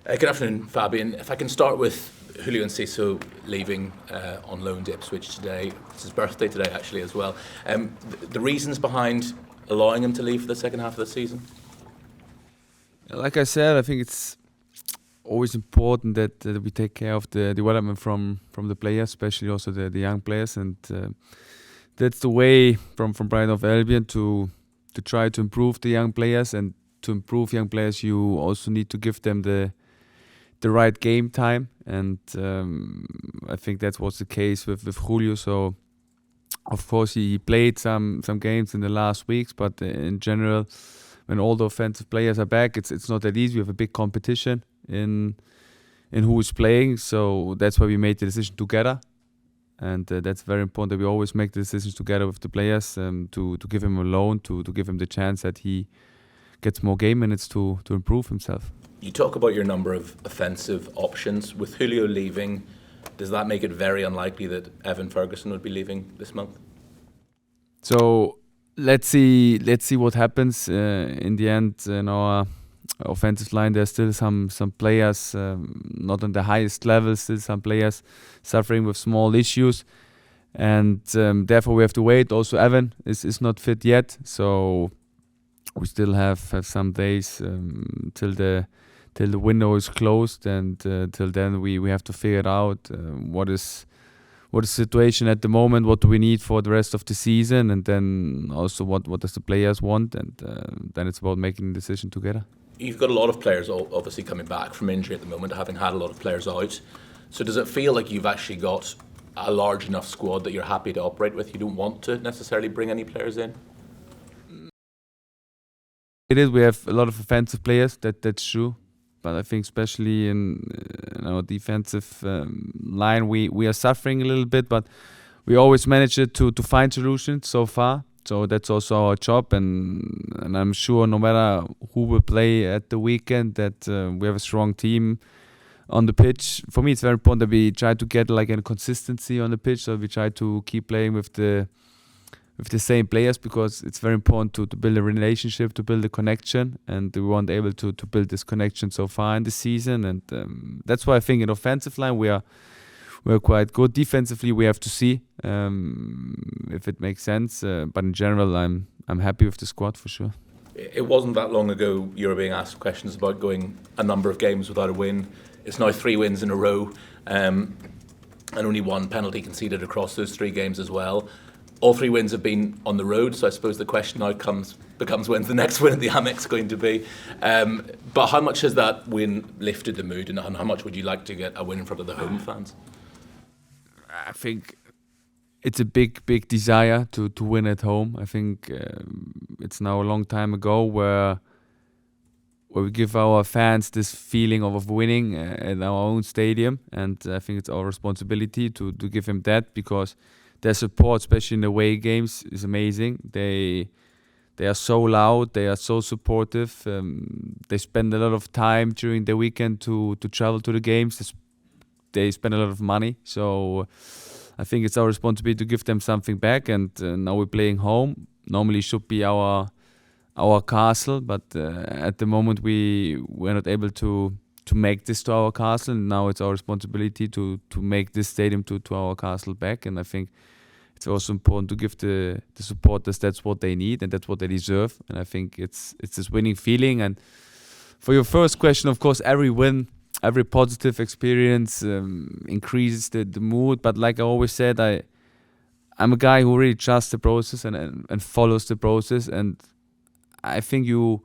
Good afternoon, Fabian. If I can start with Julio Enciso leaving on loan to Ipswich today. It's his birthday today, actually, as well. The reasons behind allowing him to leave for the second half of the season? Like I said, I think it's always important that we take care of the development from the players, especially also the young players, and that's the way from Brighton of Albion to try to improve the young players. And to improve young players, you also need to give them the right game time, and I think that was the case with Julio. So of course he played some games in the last weeks, but in general, when all the offensive players are back, it's not that easy. We have a big competition in who is playing, so that's why we made the decision together, and that's very important that we always make the decisions together with the players, to give him a loan, to give him the chance that he gets more game minutes to improve himself. You talk about your number of offensive options. With Julio leaving, does that make it very unlikely that Evan Ferguson would be leaving this month? So let's see what happens in the end. In our offensive line, there's still some players not on the highest level. Still some players suffering with small issues, and therefore we have to wait. Also, Evan is not fit yet, so we still have some days till the window is closed, and till then we have to figure out what is the situation at the moment, what do we need for the rest of the season, and then also what does the players want, and then it's about making a decision together. You've got a lot of players obviously coming back from injury at the moment, having had a lot of players out. So does it feel like you've actually got a large enough squad that you're happy to operate with? You don't want to necessarily bring any players in? It is. We have a lot of offensive players. That's true. But I think especially in our defensive line, we are suffering a little bit. But we always manage to find solutions so far. So that's also our job. And I'm sure no matter who will play at the weekend, that we have a strong team on the pitch. For me, it's very important that we try to get like a consistency on the pitch. So we try to keep playing with the same players, because it's very important to build a relationship, to build a connection, and we weren't able to build this connection so far in the season, and that's why I think in offensive line we're quite good. Defensively, we have to see if it makes sense, but in general, I'm happy with the squad for sure. It wasn't that long ago you were being asked questions about going a number of games without a win. It's now 3 wins in a row, and only 1 penalty conceded across those 3 games as well. All 3 wins have been on the road, so I suppose the question now becomes when's the next win at the Amex going to be? But how much has that win lifted the mood, and how much would you like to get a win in front of the home fans? I think it's a big desire to win at home. I think it's now a long time ago where we give our fans this feeling of winning at our own stadium, and I think it's our responsibility to give them that, because their support, especially in the away games, is amazing. They are so loud, they are so supportive. They spend a lot of time during the weekend to travel to the games. They spend a lot of money. So I think it's our responsibility to give them something back. And now we're playing home. Normally should be our castle, but at the moment we're not able to make this to our castle, and now it's our responsibility to make this stadium to our castle back. And I think it's also important to give the supporters, that's what they need and that's what they deserve. And I think it's this winning feeling. And for your first question, of course, every win, every positive experience increases the mood. But like I always said, I'm a guy who really trusts the process and follows the process. And I think you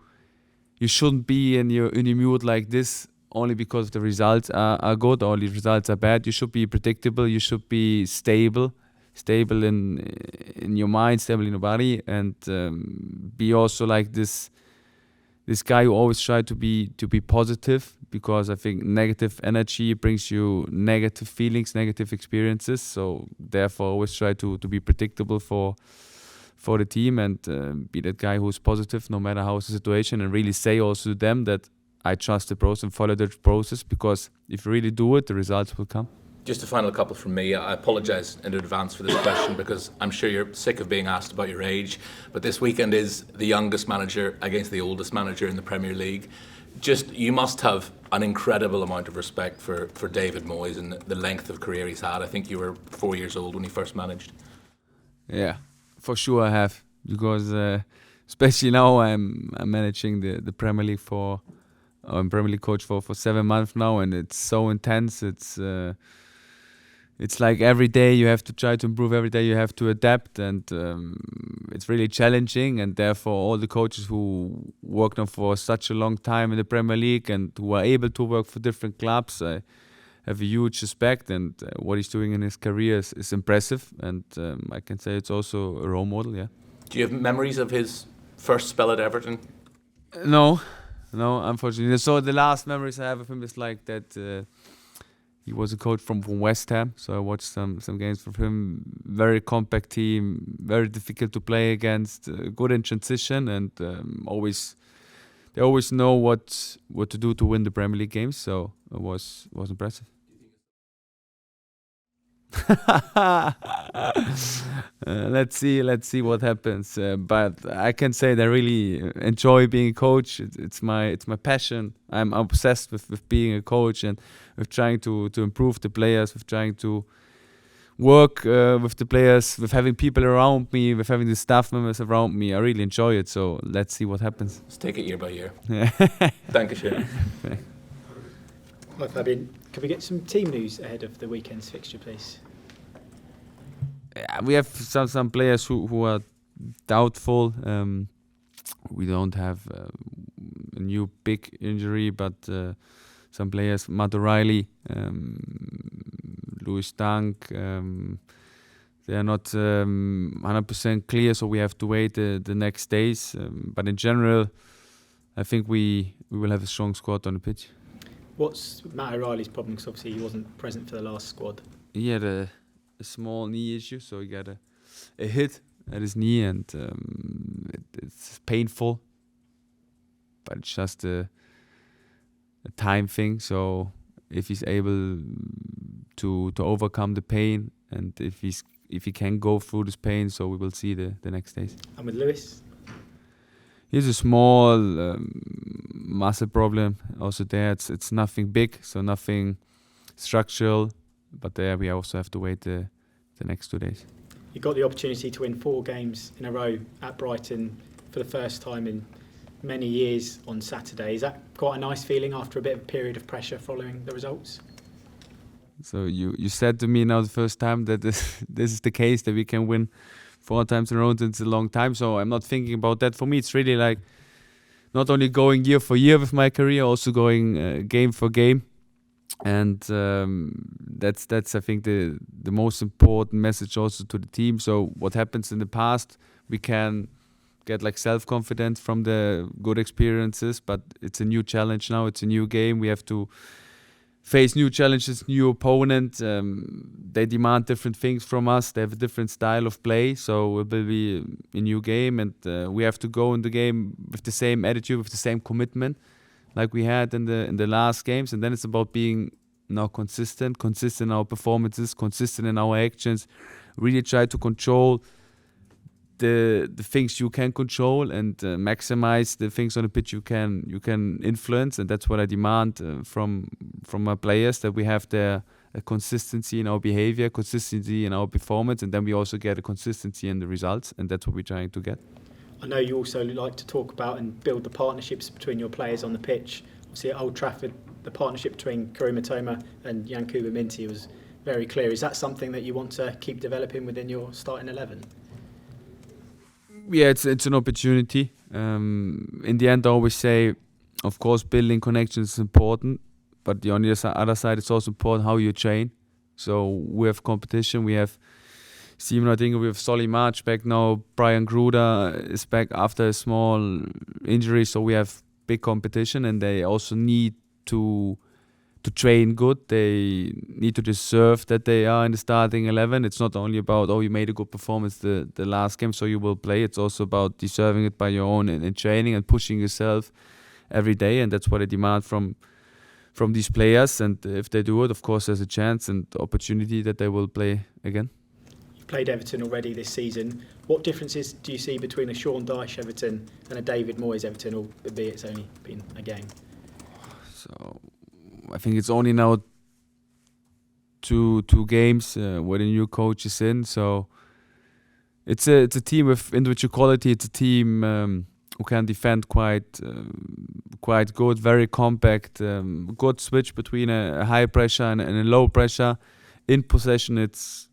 shouldn't be in your mood like this only because the results are good or the results are bad. You should be predictable. You should be stable in your mind, stable in your body, and be also like this guy who always try to be positive, because I think negative energy brings you negative feelings, negative experiences. So therefore, always try to be predictable for the team, and be that guy who's positive no matter how's the situation, and really say also to them that I trust the process and follow the process, because if you really do it, the results will come. Just a final couple from me. I apologise in advance for this question because I'm sure you're sick of being asked about your age, but this weekend is the youngest manager against the oldest manager in the Premier League. Just, you must have an incredible amount of respect for David Moyes and the length of career he's had. I think you were 4 years old when he first managed. Yeah, for sure I have, because especially now I'm managing the Premier League I'm Premier League coach for 7 months now, and it's so intense. It's like every day you have to try to improve, every day you have to adapt, and it's really challenging. And therefore, all the coaches who worked on for such a long time in the Premier League and who are able to work for different clubs, I have a huge respect. And what he's doing in his career is impressive, and I can say it's also a role model. Yeah. Do you have memories of his first spell at Everton? No, unfortunately. So the last memories I have of him is like that. He was a coach from West Ham, so I watched some games from him. Very compact team, very difficult to play against, good in transition, and they always know what to do to win the Premier League games. So it was impressive. Let's see what happens. But I can say that I really enjoy being a coach. It's my passion. I'm obsessed with being a coach and with trying to improve the players, with trying to work with the players, with having people around me, with having the staff members around me. I really enjoy it. So let's see what happens. Let's take it year by year. Dankeschön. Hi Fabian, can we get some team news ahead of the weekend's fixture, please? Yeah, we have some players who are doubtful. We don't have a new big injury, but some players, Matt O'Reilly, Louis Dunk, they are not 100% clear, so we have to wait the next days. But in general, I think we will have a strong squad on the pitch. What's Matt O'Reilly's problem? Because obviously he wasn't present for the last squad. He had a small knee issue, so he got a hit at his knee, and it's painful, but it's just a time thing. So if he's able to overcome the pain, and if he can go through this pain, so we will see the next days. And with Lewis? He's a small muscle problem. Also there, it's nothing big, so nothing structural. But there we also have to wait the next 2 days. You got the opportunity to win 4 games in a row at Brighton for the first time in many years on Saturday. Is that quite a nice feeling after a bit of a period of pressure following the results? So you said to me now the first time that this is the case, that we can win 4 times in a row. It's a long time, so I'm not thinking about that. For me, it's really like not only going year for year with my career, also going game for game. And that's I think the most important message also to the team. So what happens in the past, we can get like self-confidence from the good experiences, but it's a new challenge now. It's a new game. We have to face new challenges, new opponent. They demand different things from us. They have a different style of play, so it will be a new game, and we have to go in the game with the same attitude, with the same commitment like we had in the last games. And then it's about being now consistent in our performances, consistent in our actions, really try to control the things you can control, and maximize the things on the pitch you can influence. And that's what I demand from my players, that we have a consistency in our behavior, consistency in our performance, and then we also get a consistency in the results, and that's what we're trying to get. I know you also like to talk about and build the partnerships between your players on the pitch. Obviously at Old Trafford, the partnership between Karim Mitoma and Yankuba Minty was very clear. Is that something that you want to keep developing within your starting 11? Yeah, it's an opportunity. In the end, I always say, of course, building connections is important, but on the other side, it's also important how you train. So we have competition. We have Steven, I think we have Solly March back now. Brian Gruder is back after a small injury, so we have big competition, and they also need to train good. They need to deserve that they are in the starting 11. It's not only about, you made a good performance the last game, so you will play. It's also about deserving it by your own in training and pushing yourself every day, and that's what I demand from these players. And if they do it, of course, there's a chance and opportunity that they will play again. You've played Everton already this season. What differences do you see between a Sean Dyche Everton and a David Moyes Everton, albeit it's only been a game? So I think it's only now two games where the new coach is in. So it's a team with individual quality. It's a team who can defend quite good, very compact, good switch between a high pressure and a low pressure. In possession, it's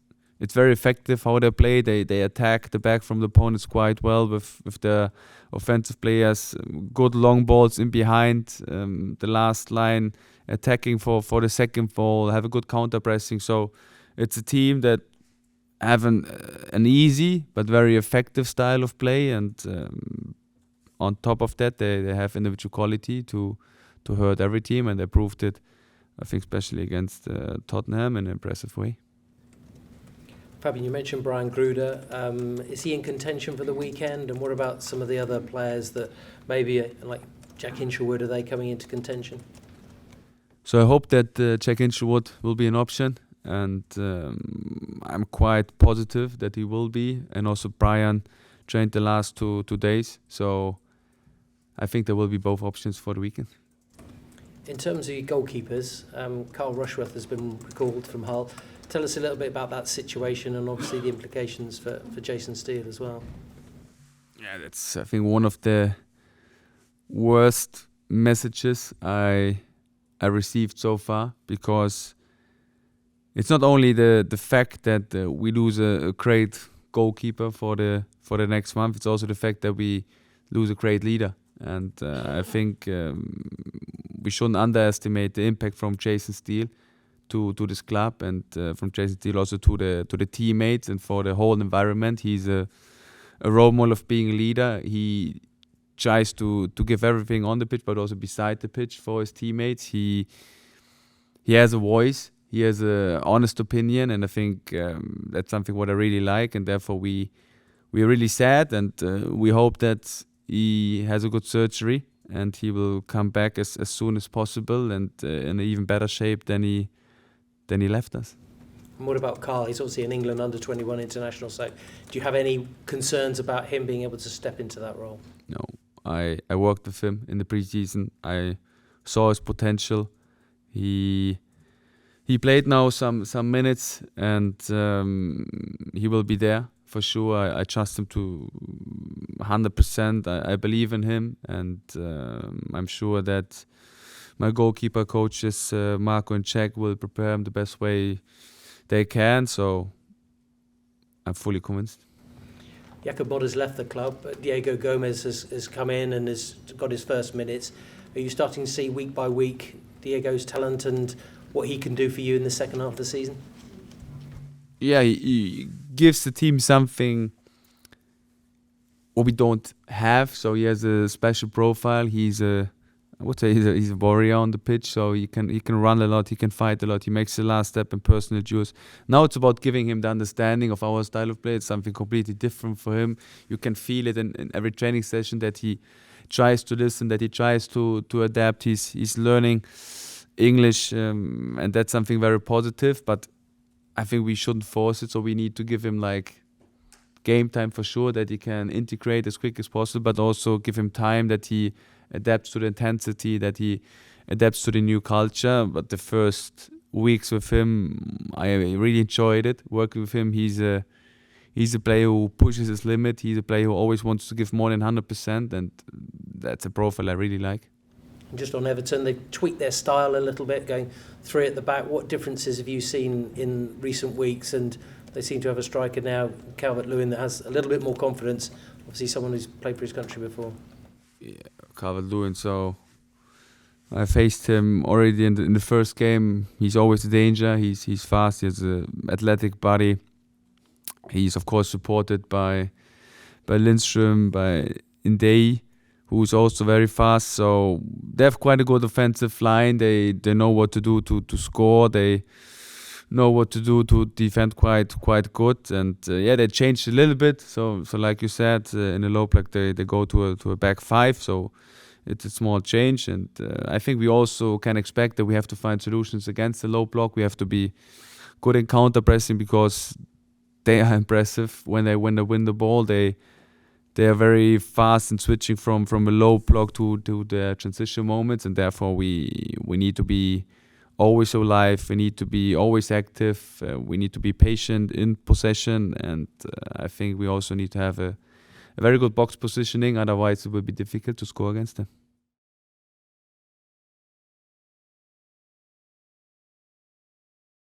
very effective how they play. They attack the back from the opponents quite well with the offensive players. Good long balls in behind the last line, attacking for the second ball, have a good counter pressing. So it's a team that have an easy but very effective style of play, and on top of that, they have individual quality to hurt every team, and they proved it, I think, especially against Tottenham in an impressive way. Fabian, you mentioned Brian Gruder. Is he in contention for the weekend? And what about some of the other players that maybe, like Jack Hinshelwood, are they coming into contention? So I hope that Jack Hinshelwood will be an option, and I'm quite positive that he will be. And also Brian trained the last two days, so I think there will be both options for the weekend. In terms of your goalkeepers, Carl Rushworth has been recalled from Hull. Tell us a little bit about that situation and obviously the implications for Jason Steele as well. Yeah, that's, I think, one of the worst messages I received so far, because it's not only the fact that we lose a great goalkeeper for the next month, it's also the fact that we lose a great leader. And I think we shouldn't underestimate the impact from Jason Steele to this club, and from Jason Steele also to the teammates and for the whole environment. He's a role model of being a leader. He tries to give everything on the pitch, but also beside the pitch for his teammates. He has a voice. He has an honest opinion, and I think that's something what I really like. And therefore, we're really sad, and we hope that he has a good surgery and he will come back as soon as possible and in an even better shape than he left us. And what about Carl? He's obviously an England under-21 international, so do you have any concerns about him being able to step into that role? No, I worked with him in the pre-season. I saw his potential. He played now some minutes, and he will be there for sure. I trust him to 100%. I believe in him, and I'm sure that my goalkeeper coaches, Marco and Jack, will prepare him the best way they can. So I'm fully convinced. Jakob Modder's left the club, but Diego Gomez has come in and has got his first minutes. Are you starting to see week by week Diego's talent and what he can do for you in the second half of the season? Yeah, he gives the team something what we don't have. So he has a special profile. He's a warrior on the pitch. So he can run a lot. He can fight a lot. He makes the last step in personal duels. Now it's about giving him the understanding of our style of play. It's something completely different for him. You can feel it in every training session that he tries to listen, that he tries to adapt. He's learning English, and that's something very positive. But I think we shouldn't force it. So we need to give him like game time for sure, that he can integrate as quick as possible, but also give him time that he adapts to the intensity, that he adapts to the new culture. But the first weeks with him, I really enjoyed it. Working with him, he's a player who pushes his limit. He's a player who always wants to give more than 100%, and that's a profile I really like. Just on Everton, they tweaked their style a little bit, going three at the back. What differences have you seen in recent weeks? And they seem to have a striker now, Calvert-Lewin, that has a little bit more confidence. Obviously, someone who's played for his country before. Yeah, Calvert-Lewin. So I faced him already in the first game. He's always a danger. He's fast. He has an athletic body. He's of course supported by Lindström, by Ndei, who's also very fast. So they have quite a good offensive line. They know what to do to score. They know what to do to defend quite good. And they changed a little bit. So like you said, in the low block they go to a back five. So it's a small change. And I think we also can expect that we have to find solutions against the low block. We have to be good in counter pressing, because they are impressive when they win the ball. They they are very fast in switching from a low block to the transition moments, and therefore we need to be always alive. We need to be always active. We need to be patient in possession, and I think we also need to have a very good box positioning. Otherwise, it will be difficult to score against them.